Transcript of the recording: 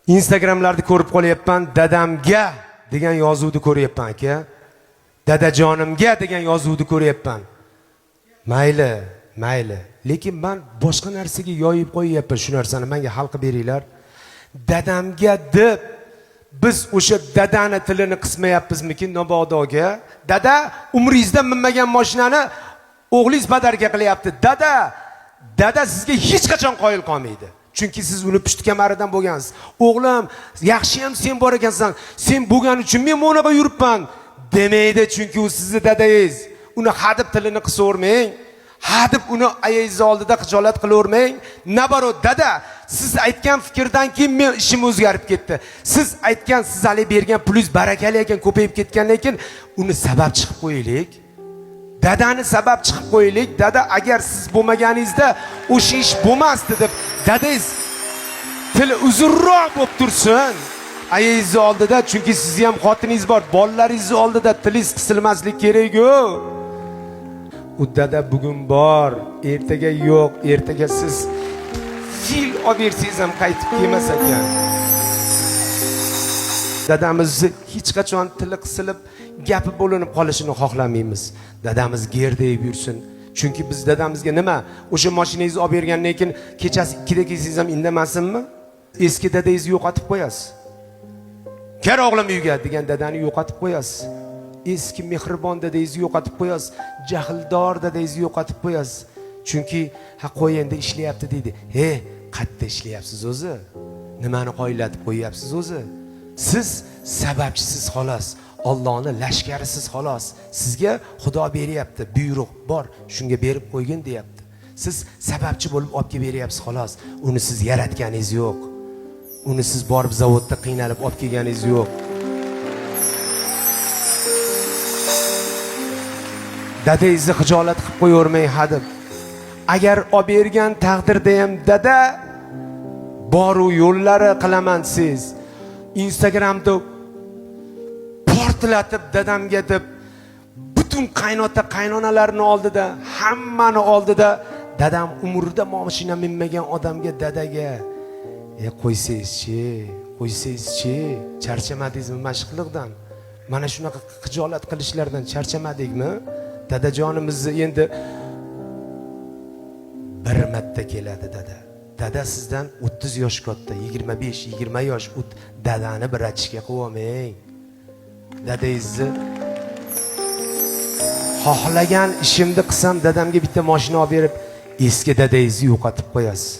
Instagramlarda ko'rib qolyapman, dadamga degan yozuvni ko'ryapman aka. Dadajonimga degan yozuvni ko'ryapman. Mayli. Lekin men boshqa narsaga yoyib qo'yyapman shu narsani. Menga hal qilib beringlar. Dadamga deb biz o'sha dadani tilini qismayapmizmikin Nobodoga? Dada umringizda minmagan mashinani o'g'lingiz badarga qilyapti. Dada sizga hech qachon qoyil qolmaydi. Chunki siz uni pushti kamaridan bo'lgansiz. O'g'lim, yaxshi ham sen bor ekansan. Sen bo'lgan uchun men mo'naqa yuribman demaydi, chunki u sizning dadangiz. Uni hadib tilini qisavermang. Hadib uni ayingiz oldida xijolat qilavermang. Nabaro dada, siz aytgan fikrdan keyin men ishim o'zgarib ketdi. Siz aytgan, siz hali bergan pulingiz barakali ekan, ko'payib ketgandan keyin uni sabab chiqib qo'yaylik. Dadani sabab chiqib qo'yaylik. Dada, agar siz bo'lmaganingizda o'sha ish bo'lmasdi deb dadangiz tili uzunroq bo'lib tursin. Ayingiz oldida, chunki sizni ham xotiningiz bor, bolalaringiz oldida tilingiz qisilmaslik kerak-ku. U dada bugun bor, ertaga yo'q, ertaga siz fil olib bersangiz ham qaytib kelmas ekan. Dadamizni hech qachon tili qisilib, gapi bo'linib qolishini xohlamaymiz. Dadamiz gerdayib yursin. Chunki biz dadamizga nima? O'sha mashinangizni olib bergandan keyin kechasi 2 da kelsangiz ham indamasinmi? Eski dadangizni yo'qotib qo'yasiz. Kel o'g'lim uyga degan dadani yo'qotib qo'yasiz. Eski mehribon dadangizni yo'qotib qo'yasiz. Jahldor dadangizni yo'qotib qo'yasiz. Chunki qo'yenda ishlayapti deydi. Qayerda ishlayapsiz o'zi? Nimani qoyillatib qo'yyapsiz o'zi? Siz sababchisiz xolos. Allohning lashkarisiz xolos. Sizga Xudo beryapti, buyruq bor, shunga berib qo'ygin deyapti. Siz sababchi bo'lib olib kelib beryapsiz xolos. Uni siz yaratganingiz yo'q. Uni siz borib zavodda qiynalib olib kelganingiz yo'q. Dadangizni xijolat qilib qo'yavermang hadib. Agar olib bergan taqdirda ham dada boru yo'llari qilaman siz. Instagramda portlatib dadamga deb butun qaynota qaynonalarning oldida, hammani oldida dadam umrida mashina minmagan odamga dadaga qo'ysangizchi, charchamadingizmi mashqliqdan? Mana shunaqa xijolat qilishlardan charchamadingmi? Dadajonimizni endi bir marta keladi dada. Dada sizdan 30 yosh katta, 25-20 yosh dadani bir achishga qo'yamang. Dadangizni xohlagan ishimni qilsam dadamga bitta mashina olib berib, eski dadangizni yo'qotib qo'yasiz.